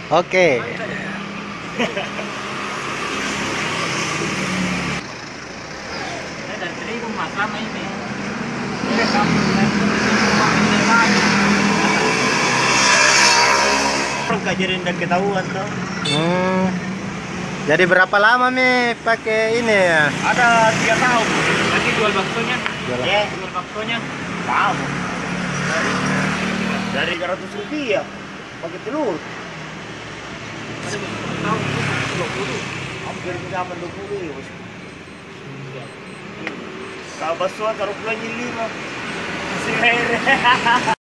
Oke. Dan terigu mas lama ini. Orang kajarin dan ketahuan tuh. Jadi berapa lama Mi pakai ini ya? Ada 3 tahun. Nanti jual baksonya. Jual. Baksonya. Kamu dari 300 rupiah pakai telur Ada tahun 20. hampir 20 ya bos. Kalau bakso taruh bulan 5 masih